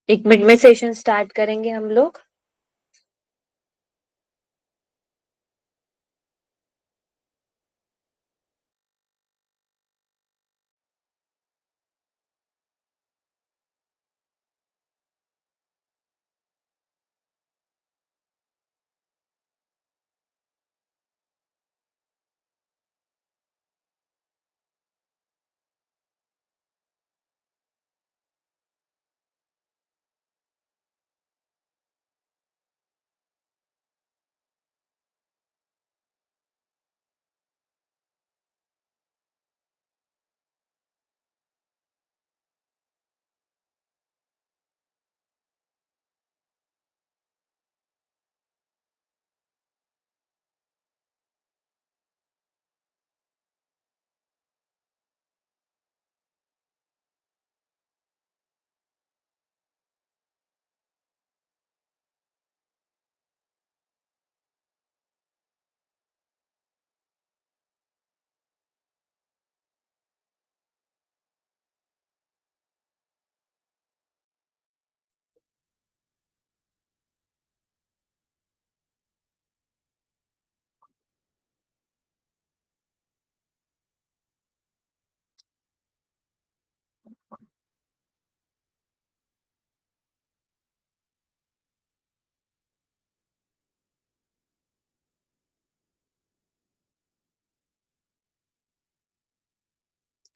1 minute में session start करेंगे हम लोग।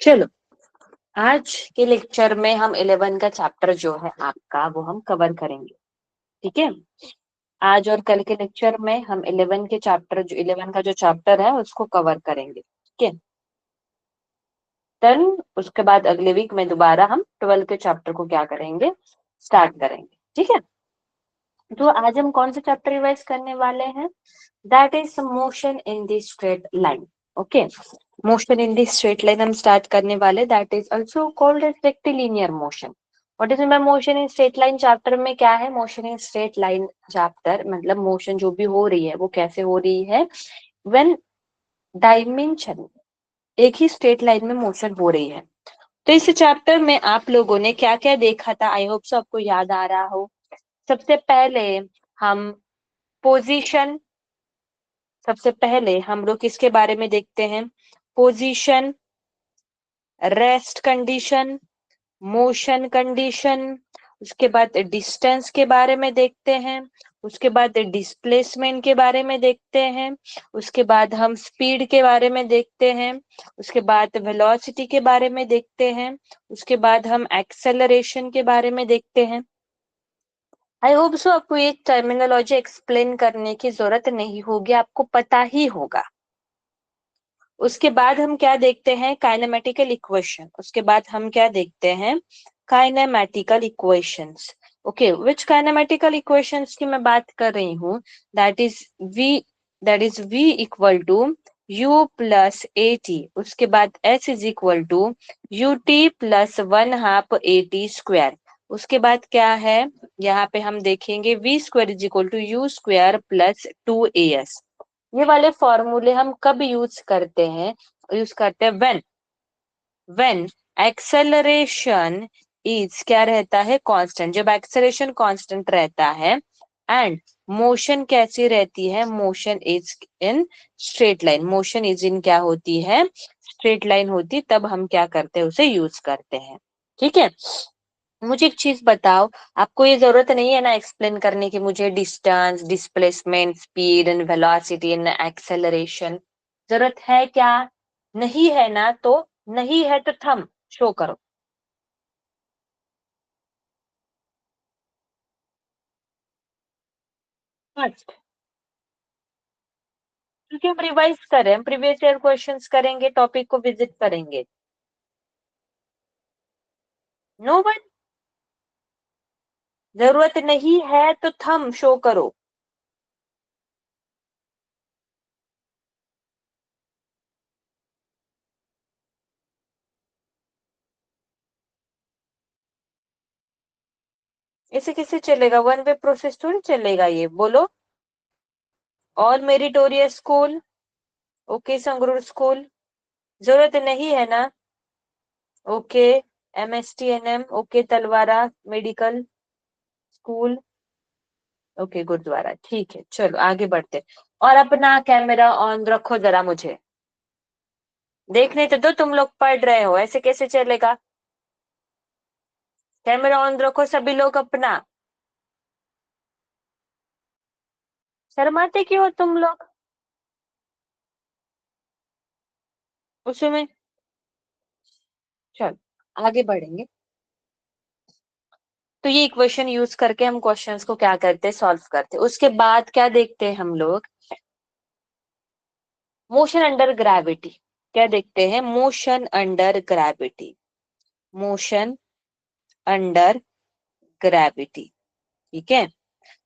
चलो, आज के लेक्चर में हम 11 का चैप्टर जो है आपका वो हम कवर करेंगे। ठीक है, आज और कल के लेक्चर में हम 11 के चैप्टर जो 11 का जो चैप्टर है उसको कवर करेंगे। ठीक है, देन उसके बाद अगले वीक में दोबारा हम 12 के चैप्टर को क्या करेंगे, स्टार्ट करेंगे। ठीक है, तो आज हम कौन सा चैप्टर रिवाइज करने वाले हैं? That is motion in the straight line. Okay, motion in the straight line हम स्टार्ट करने वाले। That is also called as rectilinear motion. What is mean motion in straight line? Chapter में क्या है? Motion in straight line chapter मतलब motion जो भी हो रही है वो कैसे हो रही है? व्हेन डायमेंशन एक ही स्ट्रेट लाइन में मोशन हो रही है। तो इस चैप्टर में आप लोगों ने क्या क्या देखा था? आई होप सो आपको याद आ रहा हो। सबसे पहले हम पोजीशन, सबसे पहले हम लोग किसके बारे में देखते हैं? Position, rest condition, motion condition, उसके बाद डिस्टेंस के बारे में देखते हैं, उसके बाद डिस्प्लेसमेंट के बारे में देखते हैं, उसके बाद हम स्पीड के बारे में देखते हैं, उसके बाद वेलोसिटी के बारे में देखते हैं, उसके बाद हम एक्सेलरेशन के बारे में देखते हैं। आई होप सो आपको ये टर्मिनोलॉजी एक्सप्लेन करने की जरूरत नहीं होगी, आपको पता ही होगा। उसके बाद हम क्या देखते हैं? Kinematical equation. उसके बाद हम क्या देखते हैं? Kinematical equations. Okay, which kinematical equations की मैं बात कर रही हूँ? That is V, that is v equal to u plus A T. उसके बाद s is equal to U T plus 1/2 A T square. उसके बाद क्या है? यहाँ पे हम देखेंगे v square is equal to U square plus 2as। ये वाले फॉर्मूले हम कब यूज करते हैं? यूज करते हैं व्हेन एक्सेलरेशन इज क्या रहता है? कांस्टेंट। जब एक्सेलरेशन कांस्टेंट रहता है एंड मोशन कैसी रहती है? Motion is in straight line. Motion is in क्या होती है? स्ट्रेट लाइन होती, तब हम क्या करते हैं? उसे यूज करते हैं। ठीक है, मुझे एक चीज बताओ, आपको ये जरूरत नहीं है ना एक्सप्लेन करने की मुझे distance, displacement, speed and velocity and acceleration? जरूरत है क्या? नहीं है ना, तो नहीं है तो थंब शो करो। फर्स्ट, क्योंकि हम रिवाइज कर रहे हैं, हम प्रीवियस ईयर क्वेश्चंस करेंगे, टॉपिक को विजिट करेंगे। नो वन, जरूरत नहीं है तो थंब शो करो। ऐसे कैसे चलेगा? वन वे प्रोसेस थोड़ी चलेगा ये, बोलो। और meritorious school, okay Sangrur school, जरूरत नहीं है ना? ओके, एमएसटीएनएम, ओके तलवारा मेडिकल, स्कूल, ओके गुरुद्वारा, ठीक है। चलो आगे बढ़ते। और अपना कैमरा ऑन रखो जरा, मुझे देखने तो दो, तुम लोग पढ़ रहे हो, ऐसे कैसे चलेगा। कैमरा ऑन रखो सभी लोग अपना। शर्माते क्यों हो तुम लोग उसमें। चलो आगे बढ़ेंगे। तो ये इक्वेशन यूज करके हम क्वेश्चंस को क्या करते हैं, सॉल्व करते हैं। उसके बाद क्या देखते हैं हम लोग, मोशन अंडर ग्रेविटी। क्या देखते हैं, motion under gravity, motion under gravity. ठीक है,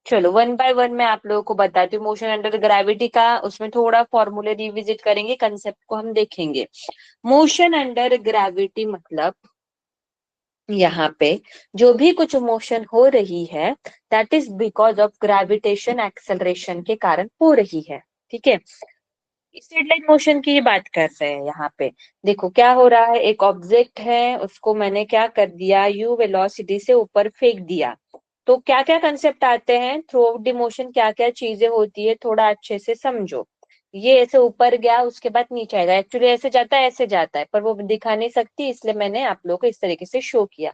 चलो वन बाय वन मैं आप लोगों को बताती हूँ मोशन अंडर ग्रेविटी का। उसमें थोड़ा फॉर्मूले रिविजिट करेंगे, कंसेप्ट को हम देखेंगे। मोशन अंडर ग्रेविटी मतलब यहाँ पे जो भी कुछ मोशन हो रही है, that is because of gravitation acceleration के कारण हो रही है। ठीक है, स्ट्रेट लाइन मोशन की ही बात कर रहे हैं यहाँ पे। देखो क्या हो रहा है, एक ऑब्जेक्ट है, उसको मैंने क्या कर दिया, यू वेलोसिटी से ऊपर फेंक दिया। तो क्या क्या कंसेप्ट आते हैं थ्रू आउट द मोशन, क्या क्या चीजें होती है, थोड़ा अच्छे से समझो। ये ऐसे ऊपर गया, उसके बाद नीचे आएगा, एक्चुअली ऐसे जाता है, ऐसे जाता है, पर वो दिखा नहीं सकती, इसलिए मैंने आप लोगों को इस तरीके से शो किया।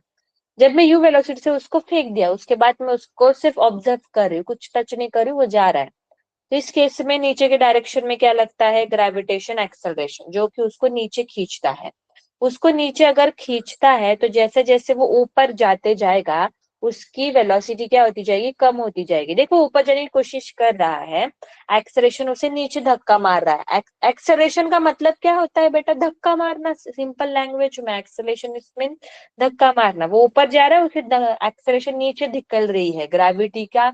जब मैं यू वेलोसिटी से उसको फेंक दिया, उसके बाद मैं उसको सिर्फ ऑब्जर्व कर रही हूँ, कुछ टच नहीं कर रही हूँ, वो जा रहा है। तो इस केस में नीचे के डायरेक्शन में क्या लगता है, ग्रेविटेशन एक्सेलरेशन, जो कि उसको नीचे खींचता है। उसको नीचे अगर खींचता है तो जैसे जैसे वो ऊपर जाते जाएगा, उसकी वेलोसिटी क्या होती जाएगी, कम होती जाएगी। देखो ऊपर जाने की कोशिश कर रहा है, एक्सेलरेशन उसे नीचे धक्का मार रहा है। एक्सेलरेशन का मतलब क्या होता है बेटा, धक्का मारना। सिंपल लैंग्वेज में एक्सेलरेशन मीन धक्का मारना। वो ऊपर जा रहा है, उसे एक्सेलरेशन नीचे धिकल रही है, ग्रेविटी का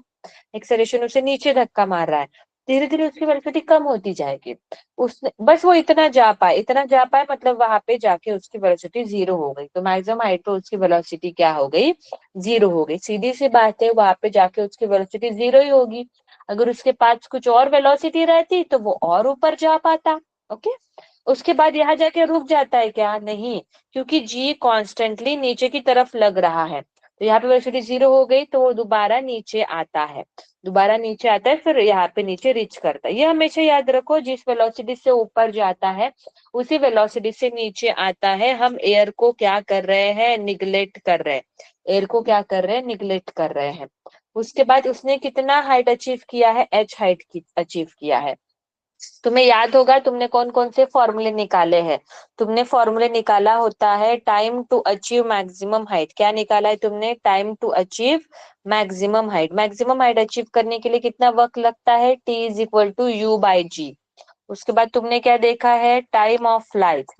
एक्सेलरेशन उसे नीचे धक्का मार रहा है। धीरे धीरे उसकी वेलोसिटी कम होती जाएगी। उसने बस वो इतना जा पाए, इतना जा पाए, मतलब वहां पे जाके उसकी वेलोसिटी जीरो हो गई। तो मैक्सिमम हाइट पे उसकी वेलोसिटी क्या हो गई, जीरो हो गई। सीधी सी बात है, वहां पे जाके उसकी वेलोसिटी जीरो ही होगी। अगर उसके पास कुछ और वेलोसिटी रहती तो वो और ऊपर जा पाता। ओके, उसके बाद यहाँ जाके रुक जाता है क्या, नहीं, क्योंकि जी कॉन्स्टेंटली नीचे की तरफ लग रहा है। तो यहाँ पे वेलोसिटी जीरो हो गई, तो वो दोबारा नीचे आता है, दोबारा नीचे आता है, फिर यहाँ पे नीचे रीच करता है। ये हमेशा याद रखो, जिस वेलोसिटी से ऊपर जाता है उसी वेलोसिटी से नीचे आता है। हम एयर को क्या कर रहे हैं, निगलेक्ट कर रहे हैं। एयर को क्या कर रहे हैं, निगलेक्ट कर रहे हैं। उसके बाद उसने कितना हाइट अचीव किया है, एच हाइट की अचीव किया है। तुम्हें याद होगा तुमने कौन कौन से फॉर्मूले निकाले हैं। तुमने फॉर्मूले निकाला होता है time to achieve maximum height. क्या निकाला है तुमने, time to achieve maximum height. Maximum height achieve करने के लिए कितना वक्त लगता है, T is equal to U by G. उसके बाद तुमने क्या देखा है, टाइम ऑफ फ्लाइट।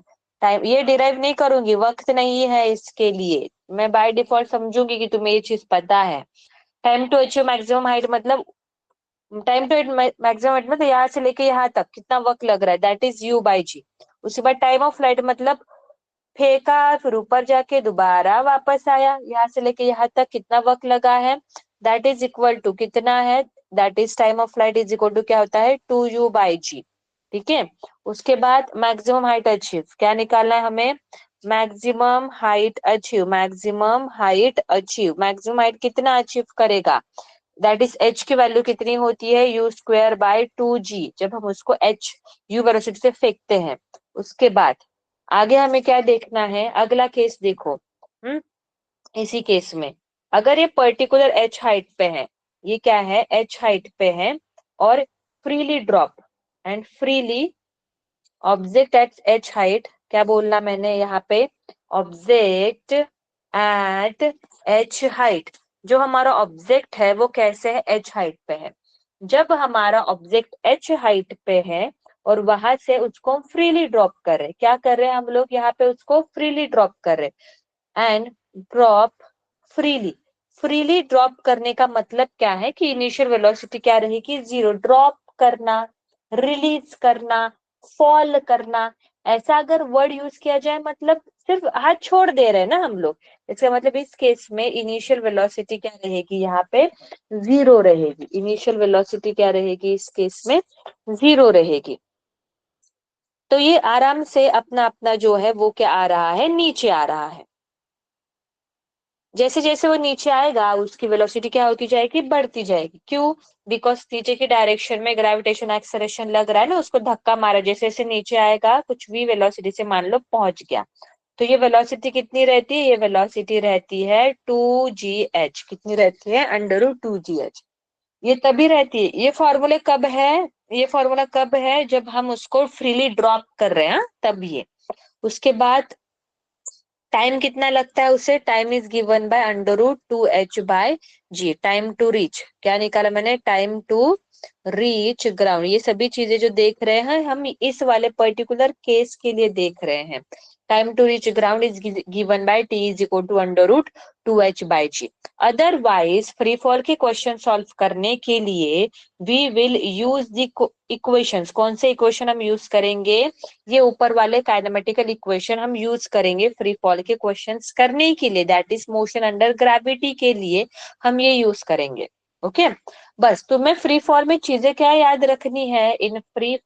टाइम ये डिराइव नहीं करूंगी, वक्त नहीं है इसके लिए, मैं बाय डिफॉल्ट समझूंगी कि तुम्हें ये चीज पता है। Time to achieve maximum height मतलब, टाइम टू मैक्सिमम हाइट मतलब यहाँ से लेके यहाँ तक कितना वक्त लग रहा है, that is you by G. उसके बाद टाइम ऑफ फ्लाइट मतलब फेंका, फिर ऊपर जाके दोबारा वापस आया, यहाँ से लेके यहाँ तक कितना वक्त लगा है, दैट इज इक्वल टू कितना है, that is time of flight is equal to क्या होता है, टू यू बाई जी। ठीक है, उसके बाद मैक्सिमम हाइट अचीव क्या निकालना है हमें, maximum height achieve, maximum height achieve, maximum height कितना अचीव करेगा, दैट इज एच की वैल्यू कितनी होती है, यू स्क्वायर बाय टू जी, जब हम उसको एच यू वेलोसिटी से फेंकते हैं। उसके बाद आगे हमें क्या देखना है, अगला केस देखो। इसी केस में अगर ये पर्टिकुलर एच हाइट पे है, ये क्या है, एच हाइट पे है, और freely drop and freely object at H height, क्या बोलना मैंने यहाँ पे, ऑब्जेक्ट एट एच हाइट। जो हमारा ऑब्जेक्ट है वो कैसे है, एच हाइट पे है। जब हमारा ऑब्जेक्ट एच हाइट पे है और वहां से उसको फ्रीली ड्रॉप कर रहे, क्या कर रहे हैं हम लोग यहाँ पे, उसको फ्रीली ड्रॉप कर रहे, and drop freely. Freely drop करने का मतलब क्या है कि इनिशियल वेलोसिटी क्या रहेगी, जीरो। ड्रॉप करना, रिलीज करना, फॉल करना, ऐसा अगर वर्ड यूज किया जाए मतलब सिर्फ हाथ छोड़ दे रहे हैं ना हम लोग। इसका मतलब इस केस में इनिशियल वेलोसिटी क्या रहेगी, यहाँ पे जीरो रहेगी। इनिशियल वेलोसिटी क्या रहेगी इस केस में, जीरो रहेगी। तो ये आराम से अपना अपना जो है वो क्या आ रहा है, नीचे आ रहा है। जैसे जैसे वो नीचे आएगा उसकी वेलोसिटी क्या होती जाएगी, बढ़ती जाएगी। क्यों? बिकॉज नीचे की डायरेक्शन में ग्रेविटेशन एक्सेलरेशन लग रहा है ना, उसको धक्का मारा, जैसे जैसे नीचे आएगा कुछ भी वेलोसिटी से मान लो पहुंच गया, तो ये वेलोसिटी कितनी रहती है, ये वेलोसिटी रहती है 2gh। कितनी रहती है, अंडर रूट 2gh। ये तभी रहती है, ये फॉर्मूला कब है, जब हम उसको फ्रीली ड्रॉप कर रहे हैं, तब ये। उसके बाद टाइम कितना लगता है उसे, time is given by under root 2h/g। Time to reach क्या निकाला मैंने, टाइम टू रीच ग्राउंड। ये सभी चीजें जो देख रहे हैं हम इस वाले पर्टिकुलर केस के लिए देख रहे हैं। Time to reach ground is given by t is equal to under root 2h/g। Otherwise free fall के क्वेश्चन सॉल्व करने के लिए we will use the equations. कौन से इक्वेशन हम यूज करेंगे, ये ऊपर वाले काइनेमेटिकल इक्वेशन हम यूज करेंगे फ्री फॉल के क्वेश्चंस करने के लिए, that is motion under gravity के लिए हम ये यूज करेंगे। ओके बस तुम्हें फ्री फॉल में चीजें क्या याद रखनी है, इन फ्री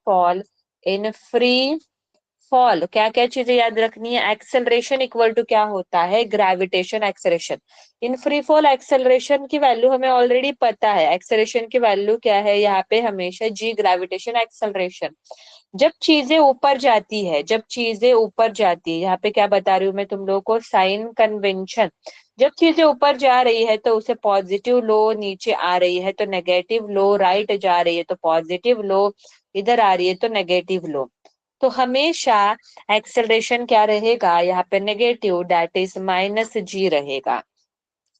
फॉल क्या क्या चीजें याद रखनी है, एक्सेलरेशन इक्वल टू क्या होता है, gravitation acceleration. In free fall acceleration की वैल्यू हमें ऑलरेडी पता है, एक्सेलरेशन की वैल्यू क्या है यहाँ पे, हमेशा जी ग्रेविटेशन एक्सेलरेशन। जब चीजें ऊपर जाती है, यहाँ पे क्या बता रही हूँ मैं तुम लोगों को, साइन कन्वेंशन। जब चीजें ऊपर जा रही है तो उसे पॉजिटिव लो, नीचे आ रही है तो नेगेटिव लो, राइट जा रही है तो पॉजिटिव लो, इधर आ रही है तो नेगेटिव लो। तो हमेशा एक्सेलरेशन क्या रहेगा यहाँ पे, नेगेटिव, दैट इज -g रहेगा,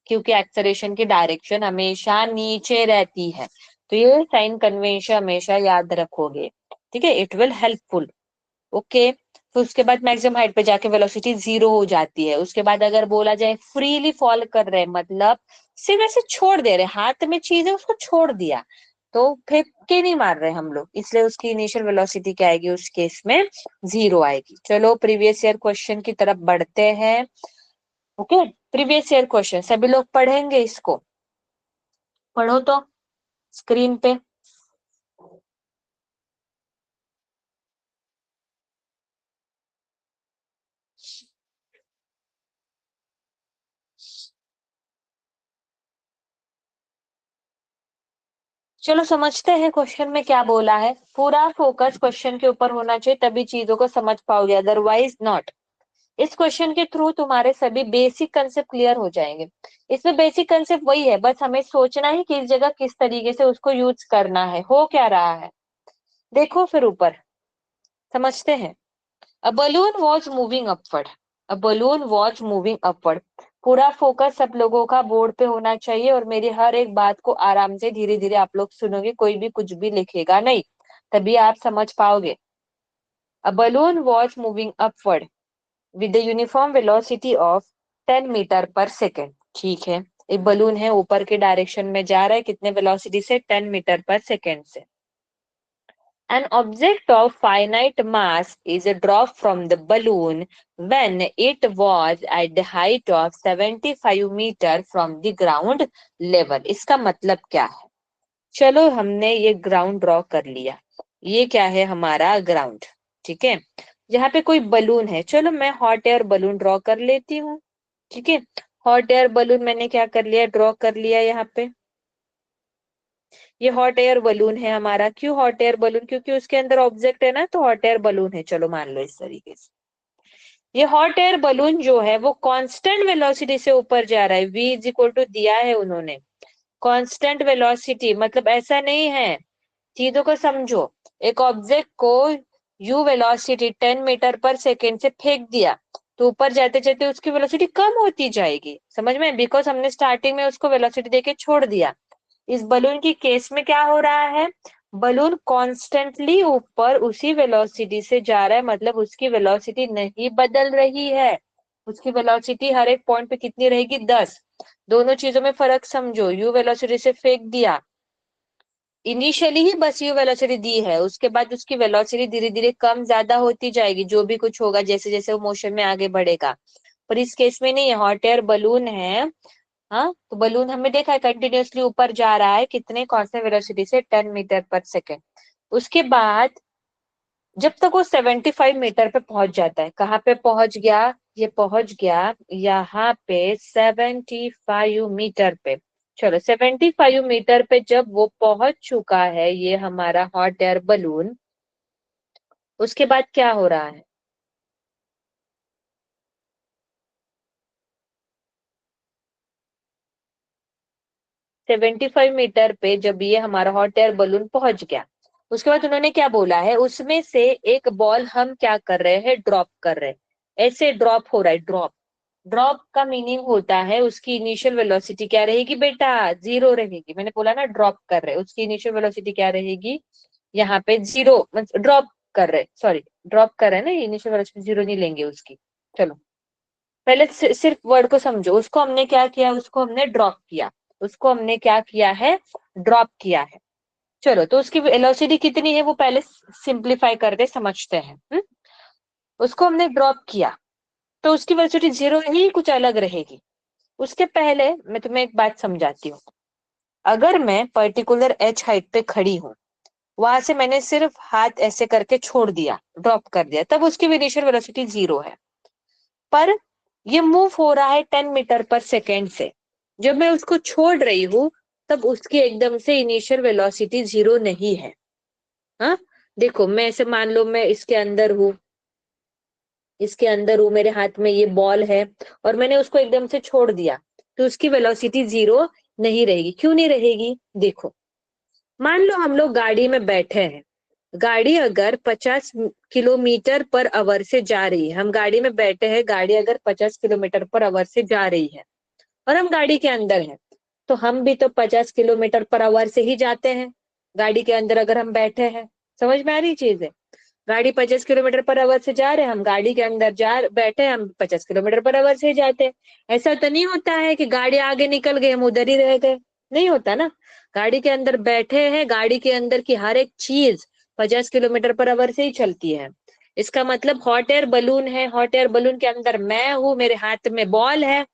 क्योंकि एक्सेलरेशन की डायरेक्शन हमेशा नीचे रहती है। तो ये साइन कन्वेंशन हमेशा याद रखोगे, ठीक है, इट विल हेल्पफुल। ओके तो उसके बाद मैक्सिमम हाइट पे जाके वेलोसिटी 0 हो जाती है। उसके बाद अगर बोला जाए फ्रीली फॉल कर रहे, मतलब सिर्फ ऐसे छोड़ दे रहे, हाथ में चीज है उसको छोड़ दिया, तो फेंक के नहीं मार रहे हम लोग, इसलिए उसकी इनिशियल वेलोसिटी क्या आएगी, उस केस में 0 आएगी। चलो प्रीवियस ईयर क्वेश्चन की तरफ बढ़ते हैं। ओके प्रीवियस ईयर क्वेश्चन सभी लोग पढ़ेंगे, इसको पढ़ो तो स्क्रीन पे। चलो समझते हैं क्वेश्चन में क्या बोला है। पूरा फोकस क्वेश्चन के ऊपर होना चाहिए, तभी चीजों को समझ पाओगे, अदरवाइज नॉट। इस क्वेश्चन के थ्रू तुम्हारे सभी बेसिक कंसेप्ट क्लियर हो जाएंगे। इसमें बेसिक कंसेप्ट वही है, बस हमें सोचना है कि इस जगह किस तरीके से उसको यूज करना है, हो क्या रहा है। देखो फिर ऊपर समझते हैं। अ balloon was moving upward, a balloon was moving upward. पूरा फोकस सब लोगों का बोर्ड पे होना चाहिए, और मेरी हर एक बात को आराम से धीरे धीरे आप लोग सुनोगे, कोई भी कुछ भी लिखेगा नहीं, तभी आप समझ पाओगे। A balloon was moving upward with the uniform velocity of 10 metre per second. ठीक है, एक बलून है ऊपर के डायरेक्शन में जा रहा है, कितने वेलोसिटी से, 10 मीटर पर सेकेंड से। An object of finite mass is dropped from the balloon when it was at the height of 75 meter from the ground level. इसका मतलब क्या है, चलो हमने ये ग्राउंड ड्रॉ कर लिया, ये क्या है हमारा ग्राउंड, ठीक है। यहाँ पे कोई बलून है, चलो मैं हॉट एयर बलून ड्रॉ कर लेती हूँ, ठीक है। हॉट एयर बलून मैंने क्या कर लिया, ड्रॉ कर लिया यहाँ पे। ये हॉट एयर बलून है हमारा। क्यों हॉट एयर बलून, क्योंकि उसके अंदर ऑब्जेक्ट है ना, तो हॉट एयर बलून है, चलो मान लो इस तरीके से। ये हॉट एयर बलून जो है वो कांस्टेंट वेलोसिटी से ऊपर जा रहा है, v इज इक्वल टू दिया है उन्होंने, कांस्टेंट वेलोसिटी, मतलब ऐसा नहीं है, चीजों को समझो। एक ऑब्जेक्ट को u velocity 10 metre per second से फेंक दिया, तो ऊपर जाते जाते उसकी वेलोसिटी कम होती जाएगी, समझ में, बिकॉज हमने स्टार्टिंग में उसको वेलोसिटी देके छोड़ दिया। इस बलून की केस में क्या हो रहा है, बलून कॉन्स्टेंटली ऊपर उसी वेलोसिटी से जा रहा है, मतलब उसकी वेलोसिटी नहीं बदल रही है, उसकी वेलोसिटी हर एक पॉइंट पे कितनी रहेगी, 10। दोनों चीजों में फर्क समझो, यू वेलोसिटी से फेंक दिया, इनिशियली ही बस यू वेलोसिटी दी है, उसके बाद उसकी वेलोसिटी धीरे धीरे कम ज्यादा होती जाएगी, जो भी कुछ होगा जैसे जैसे वो मोशन में आगे बढ़ेगा। पर इस केस में नहीं है, हॉट एयर बलून है। हाँ तो बलून हमें देखा है कंटिन्यूअसली ऊपर जा रहा है, कितने कांस्टेंट वेलोसिटी से, 10 मीटर पर सेकेंड। उसके बाद जब तक वो 75 मीटर पे पहुंच जाता है। कहाँ पे पहुंच गया? ये पहुंच गया यहाँ पे 75 मीटर पे। चलो 75 मीटर पे जब वो पहुंच चुका है, ये हमारा हॉट एयर बलून, उसके बाद क्या हो रहा है? 75 मीटर पे जब ये हमारा हॉट एयर बलून पहुंच गया, उसके बाद उन्होंने क्या बोला है, उसमें से एक बॉल हम क्या कर रहे हैं, ड्रॉप कर रहे हैं। ऐसे ड्रॉप हो रहा है, ड्रॉप। ड्रॉप का मीनिंग होता है उसकी इनिशियल वेलोसिटी क्या रहेगी बेटा? 0 रहेगी। मैंने बोला ना ड्रॉप कर रहे हैं, उसकी इनिशियल वेलोसिटी क्या रहेगी? यहाँ पे 0, ड्रॉप कर रहे, सॉरी, ड्रॉप कर रहे हैं ना, इनिशियल वेलोसिटी 0 नहीं लेंगे उसकी। चलो पहले सिर्फ वर्ड को समझो। उसको हमने क्या किया, उसको हमने ड्रॉप किया। उसको हमने क्या किया है? ड्रॉप किया है। चलो तो उसकी वेलोसिटी कितनी है वो पहले सिंप्लीफाई करते समझते हैं। उसको हमने ड्रॉप किया तो उसकी वेलोसिटी 0 ही, कुछ अलग रहेगी। उसके पहले मैं तुम्हें एक बात समझाती हूँ। अगर मैं पर्टिकुलर एच हाइट पे खड़ी हूँ, वहां से मैंने सिर्फ हाथ ऐसे करके छोड़ दिया, ड्रॉप कर दिया, तब उसकी इनिशियल वेलोसिटी 0 है। पर ये मूव हो रहा है 10 मीटर पर सेकेंड से। जब मैं उसको छोड़ रही हूँ, तब उसकी एकदम से इनिशियल वेलोसिटी 0 नहीं है। हाँ, देखो मैं ऐसे मान लो मैं इसके अंदर हूँ, इसके अंदर हूँ, मेरे हाथ में ये बॉल है, और मैंने उसको एकदम से छोड़ दिया, तो उसकी वेलोसिटी 0 नहीं रहेगी। क्यों नहीं रहेगी? देखो, मान लो हम लोग गाड़ी में बैठे हैं। गाड़ी अगर 50 किलोमीटर पर आवर से जा रही है, हम गाड़ी में बैठे हैं, गाड़ी अगर 50 किलोमीटर पर आवर से जा रही है, और हम गाड़ी के अंदर हैं, तो हम भी तो 50 किलोमीटर पर आवर से ही जाते हैं गाड़ी के अंदर, अगर हम बैठे हैं। समझ में आ रही चीज है? गाड़ी 50 किलोमीटर पर आवर से जा रहे हैं, हम गाड़ी के अंदर जा बैठे हैं, हम 50 किलोमीटर पर आवर से ही जाते हैं। ऐसा तो नहीं होता है कि गाड़ी आगे निकल गई हम उधर ही रह गए। नहीं होता ना। गाड़ी के अंदर बैठे हैं, गाड़ी के अंदर की हर एक चीज 50 किलोमीटर पर आवर से ही चलती है। इसका मतलब हॉट एयर बलून है, हॉट एयर बलून के अंदर मैं हूँ, मेरे हाथ में बॉल है।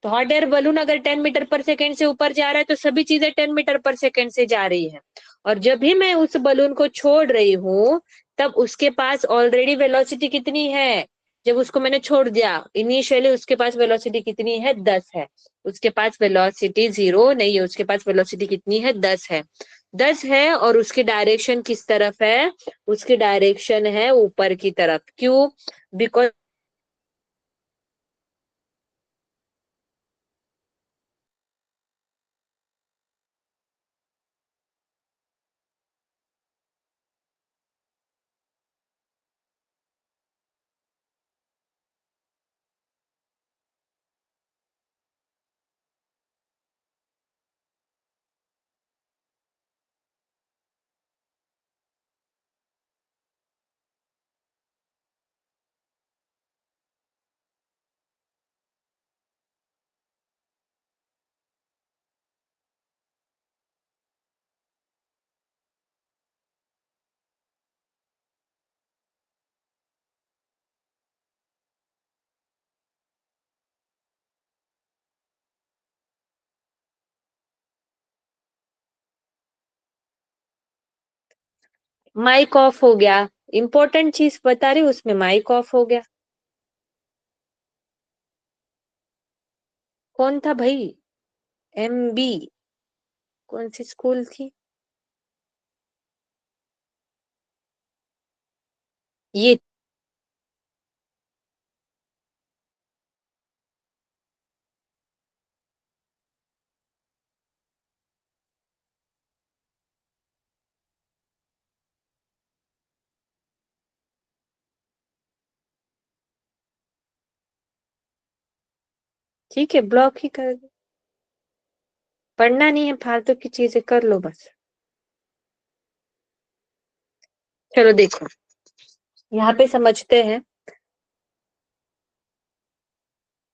तो हॉट एयर बलून अगर 10 मीटर पर सेकेंड से ऊपर जा रहा है, तो सभी चीजें 10 मीटर पर सेकेंड से जा रही है। और जब भी मैं उस बलून को छोड़ रही हूँ, तब उसके पास ऑलरेडी वेलोसिटी कितनी है? जब उसको मैंने छोड़ दिया इनिशियली, उसके पास वेलोसिटी कितनी है? 10 है। उसके पास वेलोसिटी 0 नहीं है, उसके पास वेलोसिटी कितनी है? 10 है। 10 है, और उसकी डायरेक्शन किस तरफ है? उसकी डायरेक्शन है ऊपर की तरफ। क्यों? बिकॉज माइक ऑफ हो गया। इंपॉर्टेंट चीज बता रही हूँ, उसमें माइक ऑफ हो गया। कौन था भाई? MB? कौन सी स्कूल थी ये? ठीक है, ब्लॉक ही कर दो। पढ़ना नहीं है, फालतू की चीजें कर लो बस। चलो देखो, यहाँ पे समझते हैं।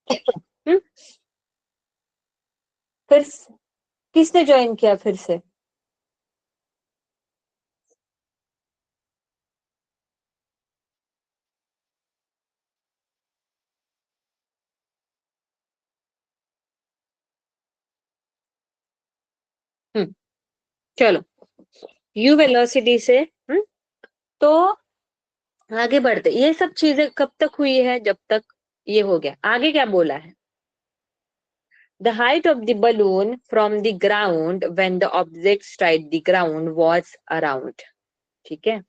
हम्म, फिर किसने ज्वाइन किया फिर से? हम्म, चलो। यू वेलोसिटी से तो आगे बढ़ते, ये सब चीजें कब तक हुई है, जब तक ये हो गया। आगे क्या बोला है, the height of the balloon from the ground when the object strike the ground was around. ठीक है,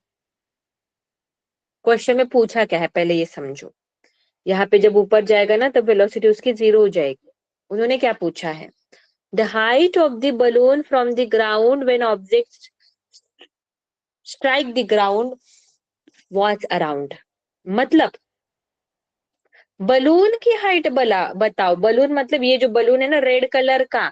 क्वेश्चन में पूछा क्या है पहले ये समझो। यहाँ पे जब ऊपर जाएगा ना तो वेलोसिटी उसकी 0 हो जाएगी। उन्होंने क्या पूछा है, the height of the balloon from the ground when object strike the ground was around. मतलब बलून की हाइट बताओ। बलून मतलब ये जो बलून है ना रेड कलर का,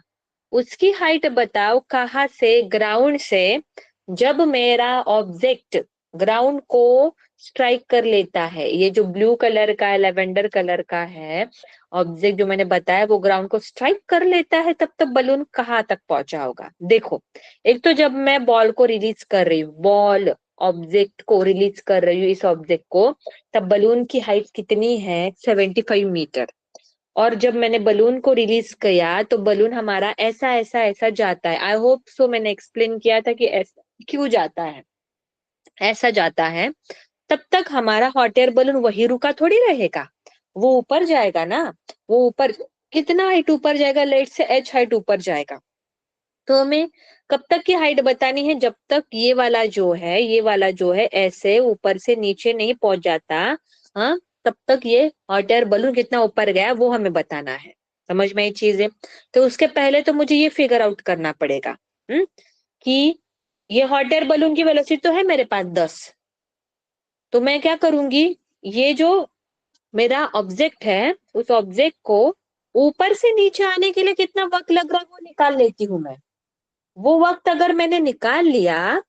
उसकी हाइट बताओ कहाँ से, ग्राउंड से, जब मेरा ऑब्जेक्ट ग्राउंड को स्ट्राइक कर लेता है। ये जो ब्लू कलर का है, लेवेंडर कलर का है ऑब्जेक्ट जो मैंने बताया, वो ग्राउंड को स्ट्राइक कर लेता है, तब तक बलून कहाँ तक पहुंचा होगा। देखो, एक तो जब मैं बॉल को रिलीज कर रही हूँ, बॉल ऑब्जेक्ट को रिलीज कर रही हूँ, इस ऑब्जेक्ट को, तब बलून की हाइट कितनी है, 75 मीटर। और जब मैंने बलून को रिलीज किया तो बलून हमारा ऐसा ऐसा ऐसा जाता है। आई होप सो मैंने एक्सप्लेन किया था कि ऐसा क्यों जाता है, ऐसा जाता है। तब तक हमारा हॉट एयर बलून वही रुका थोड़ी रहेगा, वो ऊपर जाएगा ना। वो ऊपर कितना हाइट ऊपर जाएगा, लेट से एच हाइट ऊपर जाएगा। तो हमें कब तक की हाइट बतानी है, जब तक ये वाला जो है, ये वाला जो है ऐसे ऊपर से नीचे नहीं पहुंच जाता। हाँ, तब तक ये हॉट एयर बलून कितना ऊपर गया वो हमें बताना है। समझ में ये चीज है। तो उसके पहले तो मुझे ये फिगर आउट करना पड़ेगा, कि ये हॉट एयर बलून की वेलोसिटी तो है मेरे पास 10। तो मैं क्या करूंगी, ये जो मेरा ऑब्जेक्ट है, उस ऑब्जेक्ट को ऊपर से नीचे आने के लिए कितना वक्त लग रहा है वो निकाल लेती हूँ मैं। वो वक्त अगर मैंने निकाल लिया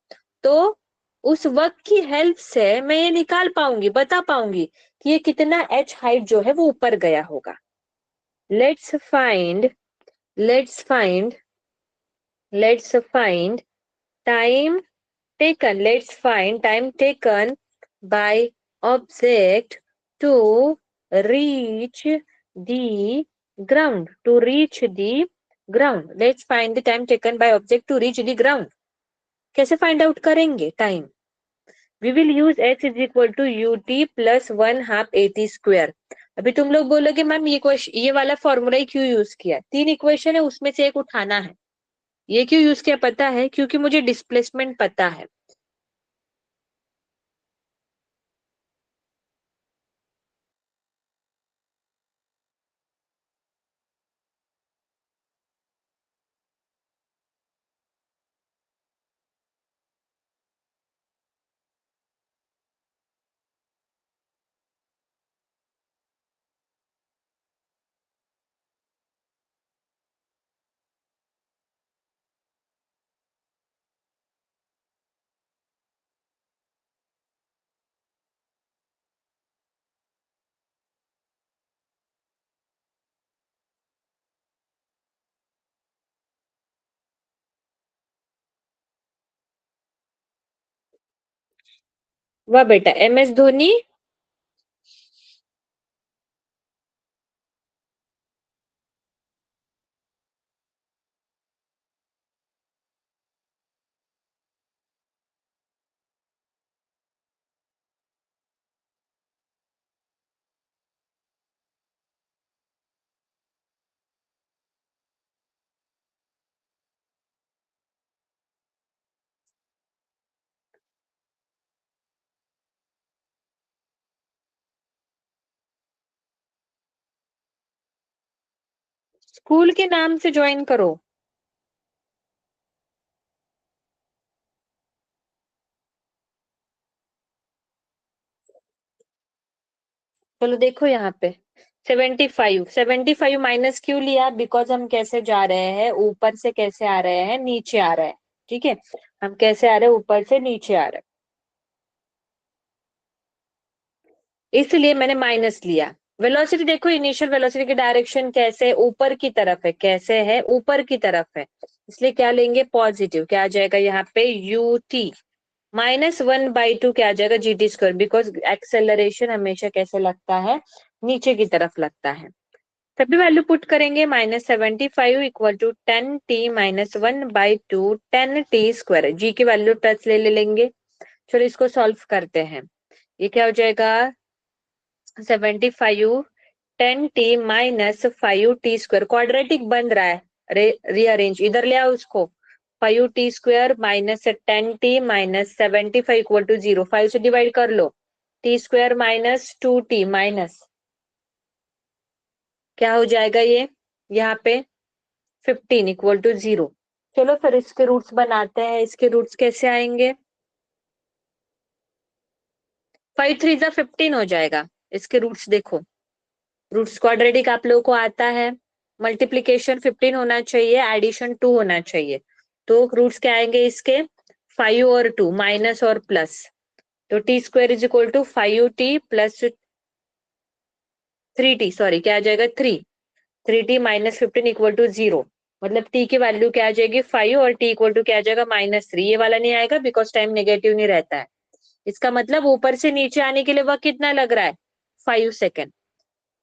तो उस वक्त की हेल्प से मैं ये निकाल पाऊंगी, बता पाऊंगी कि ये कितना एच हाइट जो है वो ऊपर गया होगा। Let's find let's find let's find time taken. Let's find time taken by object to reach the ground. To reach the ground. Let's find the time taken by object to reach the ground. कैसे find out करेंगे time? We will use h is equal to ut plus 1/2 at square. अभी तुम लोग बोलोगे ma'am ये वाला formula ही क्यों use किया, 3 इक्वेशन है उसमें से एक उठाना है। ये क्यों यूज किया पता है, क्योंकि मुझे डिस्प्लेसमेंट पता है। वाह बेटा, MS धोनी। स्कूल के नाम से ज्वाइन करो। चलो देखो यहाँ पे 75 माइनस क्यों लिया, बिकॉज हम कैसे जा रहे हैं, ऊपर से कैसे आ रहे हैं, नीचे आ रहे हैं। ठीक है, हम कैसे आ रहे हैं, ऊपर से नीचे आ रहे हैं, इसलिए मैंने माइनस लिया। वेलोसिटी देखो, इनिशियल वेलोसिटी की डायरेक्शन कैसे, ऊपर की तरफ है, कैसे है, ऊपर की तरफ है, इसलिए क्या लेंगे, पॉजिटिव। क्या आ जाएगा यहाँ पे, ut -1/2 क्या आ जाएगा, GT², बिकॉज एक्सेलरेशन हमेशा कैसे लगता है, नीचे की तरफ लगता है। सभी वैल्यू पुट करेंगे, -75 इक्वल टू 10t -1/2 10t²। जी की वैल्यू टच ले लेंगे, चलो इसको सॉल्व करते हैं। ये क्या हो जाएगा 75 10t minus 5t square, quadratic बन रहा है, रीअरेंज इधर ले आओ उसको। 5t square minus 10t minus 75 equal to 0, 5 से डिवाइड कर लो, t square minus 2t minus क्या हो जाएगा ये यहाँ पे 15 इक्वल टू 0। चलो फिर इसके रूट्स बनाते हैं। इसके रूट्स कैसे आएंगे, 5 3 जा 15 हो जाएगा। इसके रूट्स देखो, रूट्स क्वाड्रेटिक आप लोगों को आता है, मल्टीप्लीकेशन 15 होना चाहिए, एडिशन 2 होना चाहिए। तो रूट्स क्या आएंगे इसके 5 और 2 माइनस और प्लस, तो T square is equal to 5t plus 3t, sorry क्या आ जाएगा 3t माइनस 15 इक्वल टू 0। मतलब t की वैल्यू क्या आ जाएगी 5 और t इक्वल टू क्या आ जाएगा -3। ये वाला नहीं आएगा बिकॉज टाइम नेगेटिव नहीं रहता है। इसका मतलब ऊपर से नीचे आने के लिए वक्त कितना लग रहा है 5 सेकेंड।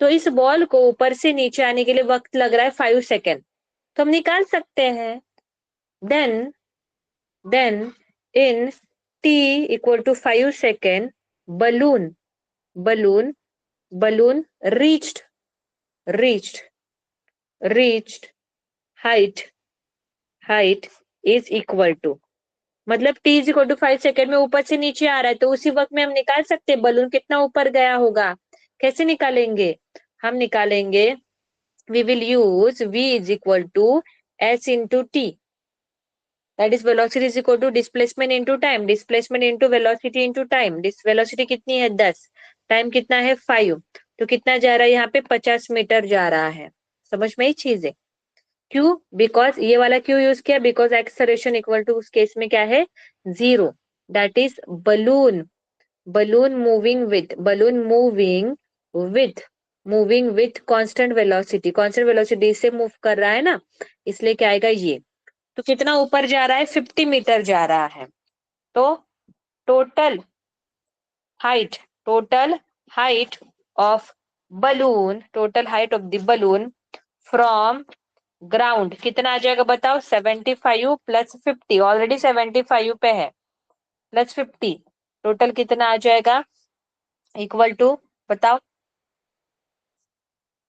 तो इस बॉल को ऊपर से नीचे आने के लिए वक्त लग रहा है 5 सेकेंड, तो हम निकाल सकते हैं। Then in t equal to 5 second balloon balloon balloon reached height is equal to, मतलब t is equal to 5 second में ऊपर से नीचे आ रहा है, तो उसी वक्त में हम निकाल सकते हैं बलून कितना ऊपर गया होगा। कैसे निकालेंगे, हम निकालेंगे we will use v is equal to s into t, that is velocity is equal to displacement into velocity into time। velocity कितनी है 10, टाइम कितना है 5, तो कितना जा रहा है यहाँ पे 50 मीटर जा रहा है। समझ में ही चीज है, क्यों, बिकॉज ये वाला क्यों यूज किया, बिकॉज एक्सेलरेशन इक्वल टू उस केस में क्या है 0, that is balloon balloon moving with constant velocity से मूव कर रहा है ना, इसलिए क्या आएगा ये। तो कितना ऊपर जा रहा है 50 मीटर जा रहा है। तो total height of total height of the balloon from ground कितना आ जाएगा बताओ 75 प्लस 50, ऑलरेडी 75 पे है, प्लस 50, टोटल कितना आ जाएगा इक्वल टू बताओ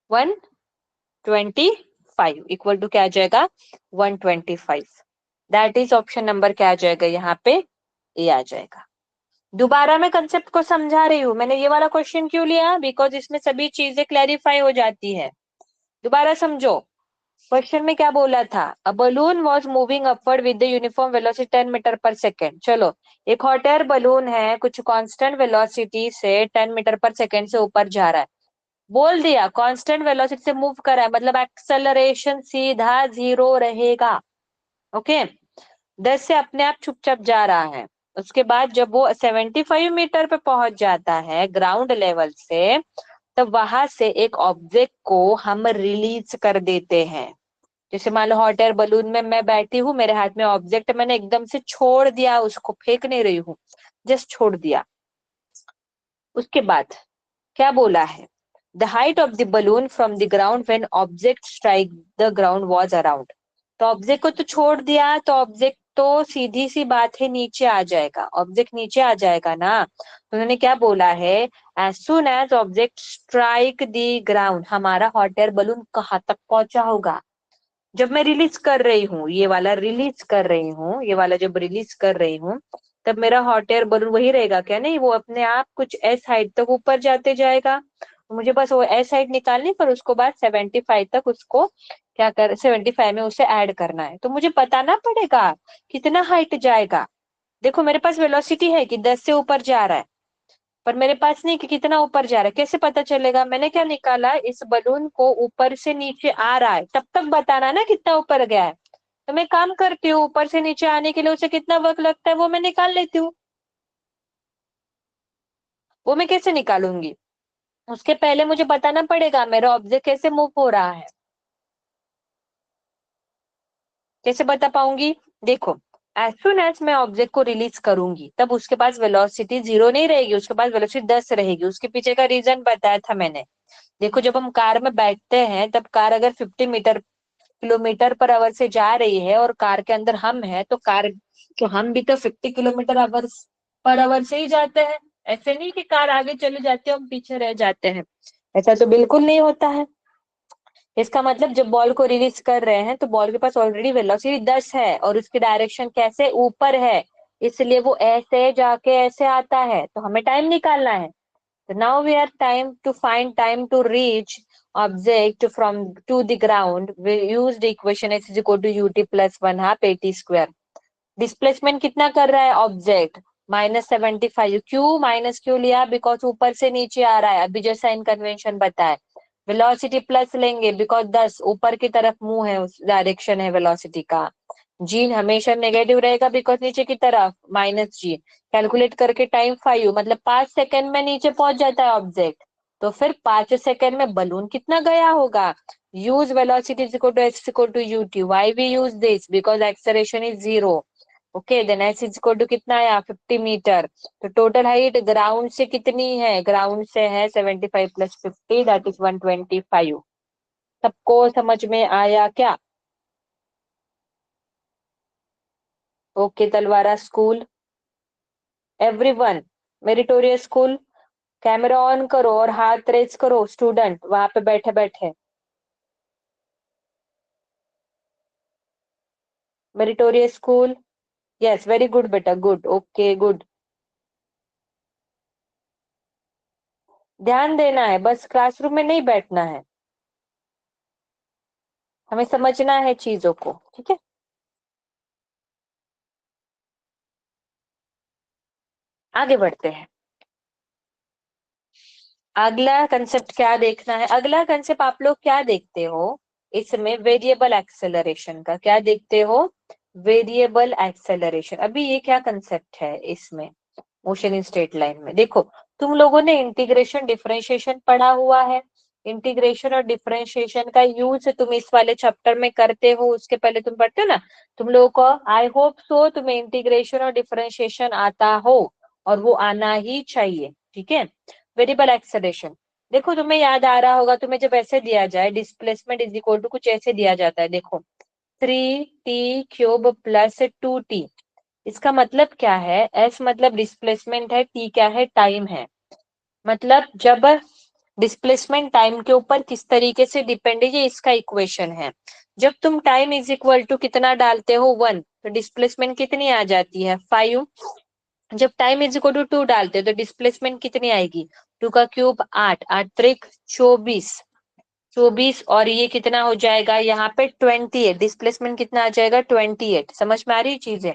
125, इक्वल टू क्या आ जाएगा 125। दैट इज ऑप्शन नंबर क्या आ जाएगा यहाँ पे ए आ जाएगा। दोबारा मैं कंसेप्ट को समझा रही हूँ, मैंने ये वाला क्वेश्चन क्यों लिया, बिकॉज इसमें सभी चीजें क्लैरिफाई हो जाती है। दोबारा समझो, क्वेश्चन में क्या बोला था, a balloon was moving upward with the uniform velocity 10 metre per second. चलो एक हॉट एयर बलून है, कुछ कांस्टेंट वेलोसिटी से 10 मीटर पर सेकेंड से ऊपर जा रहा है, बोल दिया कांस्टेंट वेलोसिटी से मूव कर रहा है, मतलब एक्सेलरेशन सीधा 0 रहेगा। ओके 10 से अपने आप चुपचाप जा रहा है। उसके बाद जब वो 75 मीटर पे पहुंच जाता है ग्राउंड लेवल से, तब वहां से एक ऑब्जेक्ट को हम रिलीज कर देते हैं। जैसे मान लो हॉट एयर बलून में मैं बैठी हूँ, मेरे हाथ में ऑब्जेक्ट, मैंने एकदम से छोड़ दिया, उसको फेंक नहीं रही हूँ, जस्ट छोड़ दिया। उसके बाद क्या बोला है, the height of the balloon from the ground when object strike the ground was around. तो ऑब्जेक्ट को तो छोड़ दिया, तो ऑब्जेक्ट तो सीधी सी बात है नीचे आ जाएगा, ऑब्जेक्ट नीचे आ जाएगा ना। तो उन्होंने क्या बोला है, as soon as object strike the ground, हमारा हॉट एयर बलून कहाँ तक पहुंचा होगा, जब मैं रिलीज कर रही हूँ, ये वाला रिलीज कर रही हूँ, ये वाला जब रिलीज कर रही हूँ, तब मेरा हॉट एयर बलून वही रहेगा क्या, नहीं वो अपने आप कुछ एस हाइट तक ऊपर जाते जाएगा। मुझे बस वो एस हाइट निकालनी, पर उसको बाद 75 तक उसको क्या कर 75 में उसे ऐड करना है, तो मुझे बताना पड़ेगा कितना हाइट जाएगा। देखो मेरे पास वेलोसिटी है कि 10 से ऊपर जा रहा है, पर मेरे पास नहीं कि कितना ऊपर जा रहा है, कैसे पता चलेगा, मैंने क्या निकाला, इस बलून को ऊपर से नीचे आ रहा है, तब तक बताना ना कितना ऊपर गया है। तो मैं काम करती हूँ, ऊपर से नीचे आने के लिए उसे कितना वक्त लगता है वो मैं निकाल लेती हूँ। वो मैं कैसे निकालूंगी, उसके पहले मुझे बताना पड़ेगा मेरा ऑब्जेक्ट कैसे मूव हो रहा है। कैसे बता पाऊंगी, देखो एज सुन एज मैं ऑब्जेक्ट को रिलीज करूंगी, तब उसके पास वेलोसिटी 0 नहीं रहेगी, उसके पास वेलोसिटी 10 रहेगी। उसके पीछे का रीजन बताया था मैंने। देखो जब हम कार में बैठते हैं, तब कार अगर 50 मीटर किलोमीटर पर आवर से जा रही है और कार के अंदर हम हैं, तो कार, तो हम भी तो 50 किलोमीटर आवर पर आवर से ही जाते हैं। ऐसे नहीं कि कार आगे चले जाते हैं हम पीछे रह जाते हैं, ऐसा तो बिल्कुल नहीं होता है। इसका मतलब जब बॉल को रिलीज कर रहे हैं तो बॉल के पास ऑलरेडी वेलोसिटी 10 है और उसकी डायरेक्शन कैसे, ऊपर है, इसलिए वो ऐसे जाके ऐसे आता है, तो हमें टाइम निकालना है। तो now we are time to reach object from to the ground, we use the equation x is equal to ut plus 1/2 at²। Displacement कितना कर रहा है ऑब्जेक्ट, -75। क्यों माइनस क्यों लिया, बिकॉज ऊपर से नीचे आ रहा है, अभी जो साइन कन्वेंशन बताए। वेलोसिटी प्लस लेंगे बिकॉज 10 ऊपर की तरफ मुंह है, उस डायरेक्शन है वेलोसिटी का। जी हमेशा नेगेटिव रहेगा बिकॉज नीचे की तरफ, -g। कैलकुलेट करके टाइम 5, मतलब 5 सेकंड में नीचे पहुंच जाता है ऑब्जेक्ट। तो फिर 5 सेकंड में बलून कितना गया होगा। Use velocity is equal to x equal to ut। Why we use this, because acceleration is 0। Okay then s is equal to कितना आया, 50 मीटर। तो टोटल हाइट ग्राउंड से कितनी है, ग्राउंड से है 75 + 50 दैट इज 125। सबको समझ में आया क्या। Okay Talwara school, everyone, meritorious school, camera on करो और हाथ रेज करो स्टूडेंट वहां पे बैठे बैठे। Meritorious school, yes very good बेटा, गुड, ओके गुड। ध्यान देना है, बस क्लासरूम में नहीं बैठना है, हमें समझना है चीजों को, ठीक है। आगे बढ़ते हैं। अगला कंसेप्ट क्या देखना है, अगला कंसेप्ट आप लोग क्या देखते हो इसमें, वेरिएबल एक्सेलरेशन का क्या देखते हो, वेरिएबल एक्सेलरेशन। अभी ये क्या कंसेप्ट है इसमें, मोशन इन स्ट्रेट लाइन में। देखो तुम लोगों ने इंटीग्रेशन डिफरेंशिएशन पढ़ा हुआ है, इंटीग्रेशन और डिफरेंशिएशन का यूज तुम इस वाले चैप्टर में करते हो, उसके पहले तुम पढ़ते हो ना। तुम लोगों को आई होप सो तुम्हें इंटीग्रेशन और डिफरेंशिएशन आता हो, और वो आना ही चाहिए, ठीक है। वेरिएबल एक्सेलरेशन, देखो तुम्हें याद आ रहा होगा, तुम्हें जब ऐसे दिया जाए डिस्प्लेसमेंट इज इक्वल टू कुछ ऐसे दिया जाता है, देखो 3t³ + 2t। इसका मतलब क्या है, एस मतलब डिस्प्लेसमेंट है, टी क्या है, टाइम है। मतलब जब डिस्प्लेसमेंट टाइम के ऊपर किस तरीके से डिपेंड है, ये इसका इक्वेशन है। जब तुम टाइम इज इक्वल टू कितना डालते हो 1, तो डिस्प्लेसमेंट कितनी आ जाती है 5। जब टाइम इज इक्वल टू 2 डालते हो तो डिस्प्लेसमेंट कितनी आएगी, 2 का क्यूब 8, 8 × 3 = 24, 24, और ये कितना हो जाएगा यहाँ पे 28, डिस्प्लेसमेंट कितना आ जाएगा 28। समझ में आ रही चीजें,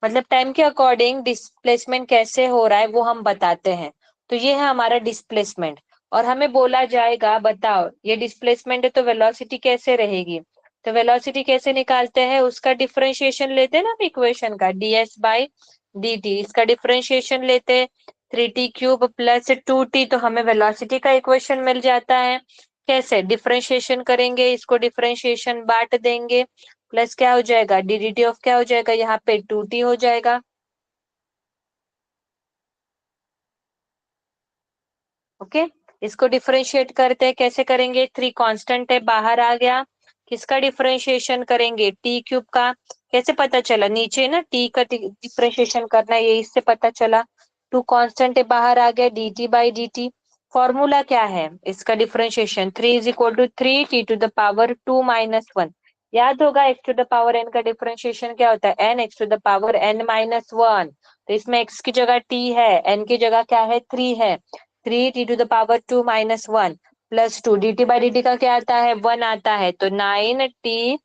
मतलब टाइम के अकॉर्डिंग डिस्प्लेसमेंट कैसे हो रहा है वो हम बताते हैं। तो ये है हमारा डिस्प्लेसमेंट, और हमें बोला जाएगा बताओ ये डिस्प्लेसमेंट है तो वेलोसिटी कैसे रहेगी। तो वेलोसिटी कैसे निकालते हैं, उसका डिफरेंशिएशन लेते हैं ना इक्वेशन का, ds/dt, इसका डिफरेंशिएशन लेते 3t³ + 2t, तो हमें वेलोसिटी का इक्वेशन मिल जाता है। कैसे डिफरेंशिएशन करेंगे, इसको डिफरेंशिएशन बांट देंगे, प्लस क्या हो जाएगा ddT ऑफ क्या हो जाएगा, यहाँ पे 2t हो जाएगा। ओके इसको डिफरेंशिएट करते हैं, कैसे करेंगे, 3 कांस्टेंट है बाहर आ गया, किसका डिफरेंशिएशन करेंगे, t³ का। कैसे पता चला, नीचे ना t का डिफरेंशिएशन करना है, ये इससे पता चला। 2 कांस्टेंट है बाहर आ गया, dt/dt। फॉर्मूला क्या है इसका डिफरेंशिएशन, 3 = 3 t⁻2 - 1। याद होगा x⁻n का डिफरेंशिएशन क्या होता है, n x⁻n - 1। तो इसमें x की जगह t है, n की जगह क्या है 3 है, 3t⁻2 - 1 + 2 dt/dt का क्या आता है 1 आता है, तो 9t,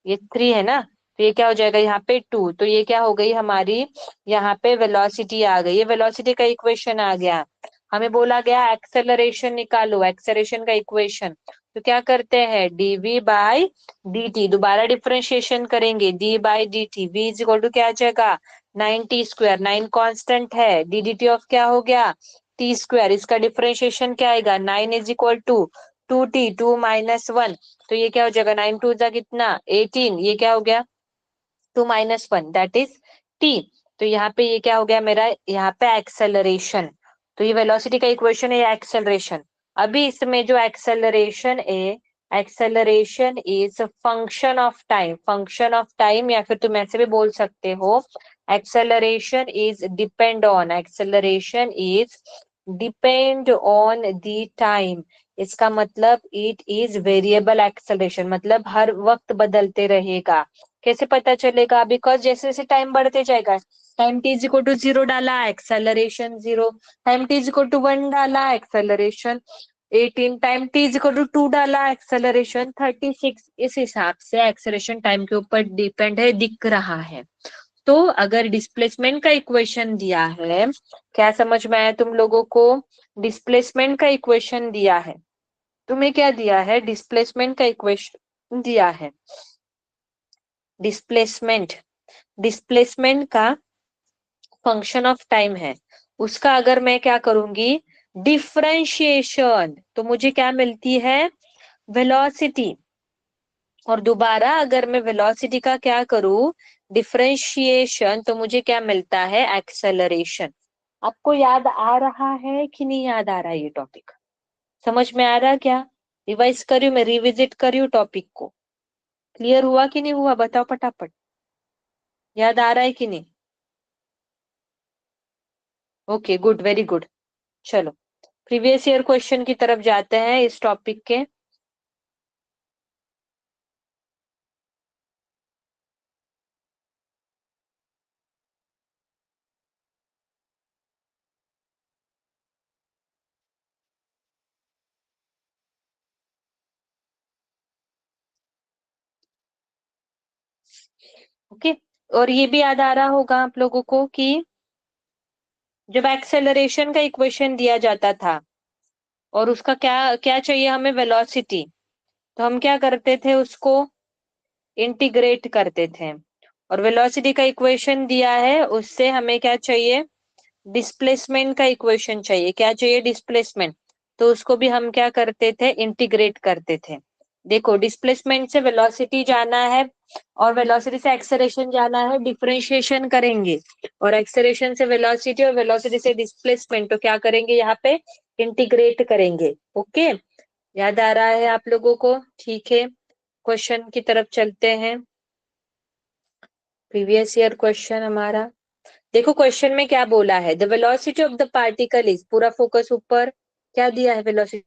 ये 3 है ना, तो ये क्या हो जाएगा यहाँ पे 2, तो ये क्या हो गई हमारी, यहाँ पे वेलोसिटी आ गई, ये वेलोसिटी का इक्वेशन आ गया। हमें बोला गया एक्सेलरेशन निकालो, एक्सेलरेशन का इक्वेशन, तो क्या करते हैं dv/dt, दोबारा डिफरेंशिएशन करेंगे d/dt, v is equal to क्या आ जाएगा 9t², 9 कांस्टेंट है, ddT ऑफ क्या हो गया t², इसका डिफरेंशिएशन क्या आएगा 9 इज इक्वल टू 2t, 2 - 1, तो ये क्या हो जाएगा 9 2 जा कितना 18, ये क्या हो गया 2 - 1 दैट इज t। तो यहाँ पे ये क्या हो गया मेरा, यहाँ पे एक्सेलरेशन, तो ये वेलोसिटी का इक्वेशन है, एक्सेलरेशन। अभी इसमें जो एक्सेलरेशन है acceleration is function of time, function of time, या फिर तुम ऐसे भी बोल सकते हो acceleration is depend on, acceleration is depend on the time. इसका मतलब इट इज वेरिएबल एक्सेलरेशन, मतलब हर वक्त बदलते रहेगा। कैसे पता चलेगा? बिकॉज जैसे जैसे टाइम बढ़ते जाएगा, time T is equal to 0 डाला, acceleration 0, time T is equal to 1 डाला, acceleration 18, time T is equal to 2 डाला, एक्सेलरेशन 36। इस हिसाब से एक्सेलरेशन टाइम के ऊपर डिपेंड है, दिख रहा है। तो अगर डिस्प्लेसमेंट का इक्वेशन दिया है, क्या समझ में आया तुम लोगों को? डिस्प्लेसमेंट का इक्वेशन दिया है, तुम्हें क्या दिया है? डिस्प्लेसमेंट का इक्वेशन दिया है। डिस्प्लेसमेंट, डिस्प्लेसमेंट का फंक्शन ऑफ टाइम है, उसका अगर मैं क्या करूंगी? डिफरेंशिएशन, तो मुझे क्या मिलती है? वेलोसिटी। और दोबारा अगर मैं वेलोसिटी का क्या करूं? डिफरेंशिएशन, तो मुझे क्या मिलता है? एक्सेलरेशन। आपको याद आ रहा है कि नहीं याद आ रहा है ये टॉपिक? समझ में आ रहा क्या? रिवाइज करी मैं, रिविजिट करी हूँ टॉपिक को। क्लियर हुआ कि नहीं हुआ? बताओ फटाफट, याद आ रहा है कि नहीं? Okay good, very good. चलो प्रीवियस ईयर क्वेश्चन की तरफ जाते हैं इस टॉपिक के। ओके, और ये भी याद आ रहा होगा आप लोगों को कि जब एक्सेलरेशन का इक्वेशन दिया जाता था और उसका क्या क्या चाहिए हमें? वेलोसिटी, तो हम क्या करते थे? उसको इंटीग्रेट करते थे। और वेलोसिटी का इक्वेशन दिया है, उससे हमें क्या चाहिए? डिस्प्लेसमेंट का इक्वेशन चाहिए। क्या चाहिए? डिस्प्लेसमेंट। तो उसको भी हम क्या करते थे? इंटीग्रेट करते थे। देखो, डिस्प्लेसमेंट से वेलोसिटी जाना है और वेलोसिटी से एक्सेलरेशन जाना है, डिफरेंशिएशन करेंगे। और एक्सेलरेशन से वेलोसिटी और वेलोसिटी से डिस्प्लेसमेंट, तो क्या करेंगे यहाँ पे? इंटीग्रेट करेंगे। ओके, याद आ रहा है आप लोगों को? ठीक है, क्वेश्चन की तरफ चलते हैं। प्रीवियस ईयर क्वेश्चन हमारा, देखो क्वेश्चन में क्या बोला है? The velocity of the particle is, पूरा फोकस ऊपर, क्या दिया है? वेलोसिटी।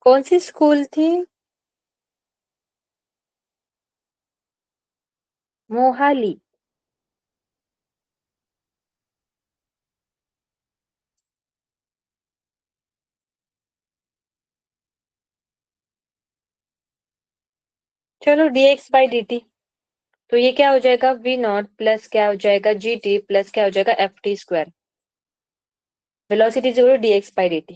कौन सी स्कूल थी? मोहाली। चलो dx बाई dt, तो ये क्या हो जाएगा? v नॉट प्लस क्या हो जाएगा? gt प्लस क्या हो जाएगा? F T square. Velocity zero, dx by dt।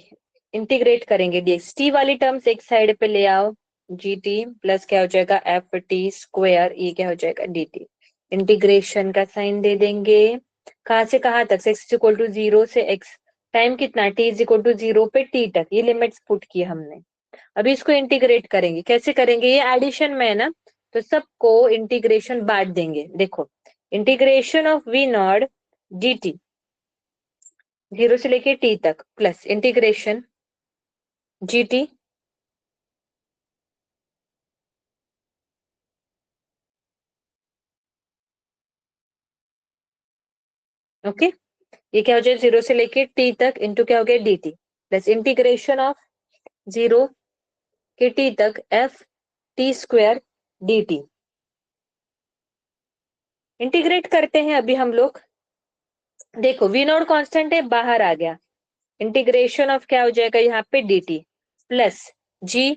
Integrate करेंगे, dx t वाली टर्म्स एक साइड पे ले आओ, gt प्लस क्या हो जाएगा? एफ टी स्क्वायर, ये क्या हो जाएगा? dt। इंटीग्रेशन का साइन दे देंगे, कहां से कहां तक? x इज इक्वल टू 0 से x, टाइम कितना? t इज इक्वल टू 0 पे t तक, ये लिमिट्स पुट की हमने। अभी इसको इंटीग्रेट करेंगे, कैसे करेंगे? ये एडिशन में है ना, तो सबको इंटीग्रेशन बांट देंगे। देखो, integration of V naught D T, 0 से लेके टी तक, plus integration G T okay, ये क्या हो जाए 0 से लेके t तक इंटू क्या हो गया dt प्लस इंटीग्रेशन ऑफ 0 के t तक f t square dt। Integrate करते हैं अभी हम लोग। देखो वी नॉट कांस्टेंट है, बाहर आ गया, इंटीग्रेशन ऑफ क्या हो जाएगा यहाँ पे dt प्लस g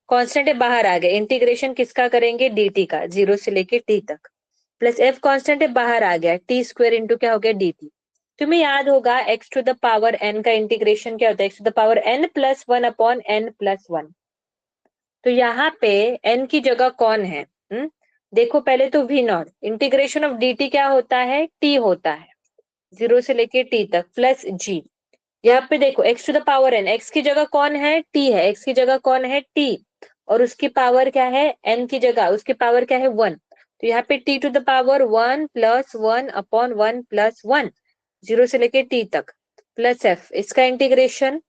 कांस्टेंट है, बाहर आ गया, इंटीग्रेशन किसका करेंगे dt का 0 से लेके t तक प्लस f कांस्टेंट है, बाहर आ गया, t स्क्वायर इंटू क्या हो गया dt। तुम्हें याद होगा x to the power n का इंटीग्रेशन क्या होता है, x to the power n plus 1 upon n plus 1। तो यहाँ पे n की जगह कौन है? देखो पहले तो v not, integration of dt क्या होता है, t होता है 0 से लेके t तक प्लस g। यहाँ पे देखो x to the power n, x की जगह कौन है, t है, x की जगह कौन है t, और उसकी पावर क्या है n की जगह, उसकी पावर क्या है 1। तो यहाँ पे t to the power 1 plus 1 upon 1 plus 1 0 से लेके t तक प्लस f, इसका integration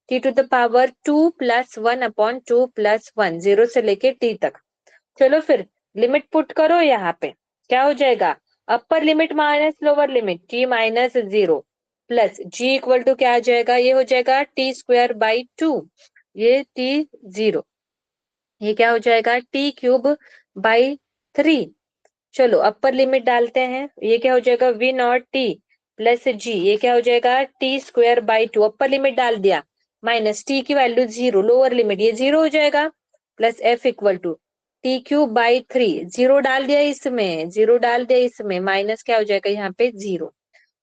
t to the power 2 plus 1 upon 2 plus 1 0 से लेके t तक। चलो फिर लिमिट पुट करो, यहाँ पे क्या हो जाएगा, upper limit minus lower limit t minus 0 plus g equal to क्या आ जाएगा, ये हो जाएगा t स्क्वायर बाई 2, ये t0, ये क्या हो जाएगा t क्यूब बाई 3। चलो अपर लिमिट डालते हैं, ये क्या हो जाएगा v naught t plus g, ये क्या हो जाएगा t square by 2, upper limit डाल दिया माइनस t की वैल्यू 0, लोअर लिमिट ये 0 हो जाएगा plus f equal to T cube by 3, 0 डाल दिया इसमें, 0 डाल दिया इसमें, माइनस क्या हो जाएगा यहाँ पे 0।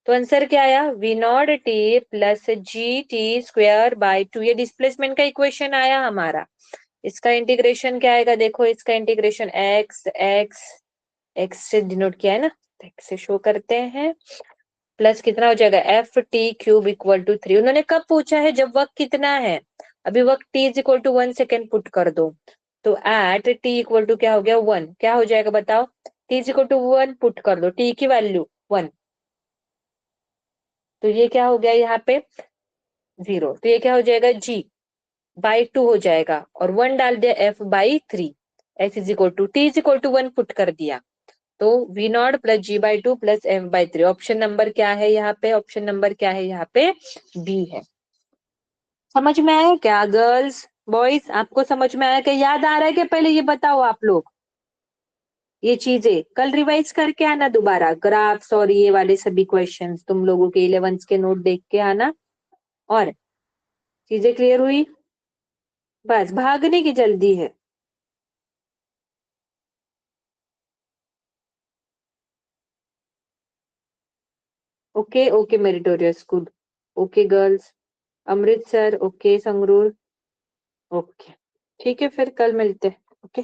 तो आंसर क्या आया, V naught T plus G T square by 2, ये डिस्प्लेसमेंट का इक्वेशन आया हमारा। इसका इंटीग्रेशन क्या आएगा, देखो इसका इंटीग्रेशन एक्स एक्स एक्स से डिनोट किया है ना, एक्स से शो करते हैं, प्लस कितना हो जाएगा F T cube equal to 3। उन्होंने कब पूछा है, जब वक्त कितना है, अभी वक्त t is equal to 1 second put कर दो, तो एट t इक्वल टू क्या हो गया 1, क्या हो जाएगा बताओ, t is equal to 1 put कर दो, t की वैल्यू 1, तो ये क्या हो गया यहाँ पे 0, तो ये क्या हो जाएगा g बाई 2 हो जाएगा, और 1 डाल दिया f by 3, f is equal to t is equal to 1 put कर दिया, तो v naught plus g by 2 plus f by 3। Option number क्या है यहाँ पे, ऑप्शन नंबर क्या है यहाँ पे, बी है। समझ में आया क्या गर्ल्स बॉयज, आपको समझ में आया क्या, याद आ रहा है कि पहले ये बताओ आप लोग, ये चीजें कल रिवाइज करके आना दोबारा, ग्राफ्स और ये वाले सभी क्वेश्चंस तुम लोगों के 11th के नोट देख के आना। और चीजें क्लियर हुई, बस भागने की जल्दी है। Okay okay meritorious school, okay girls, Amritsar okay, Sangrur okay, ठीक है फिर कल मिलते हैं। ओके।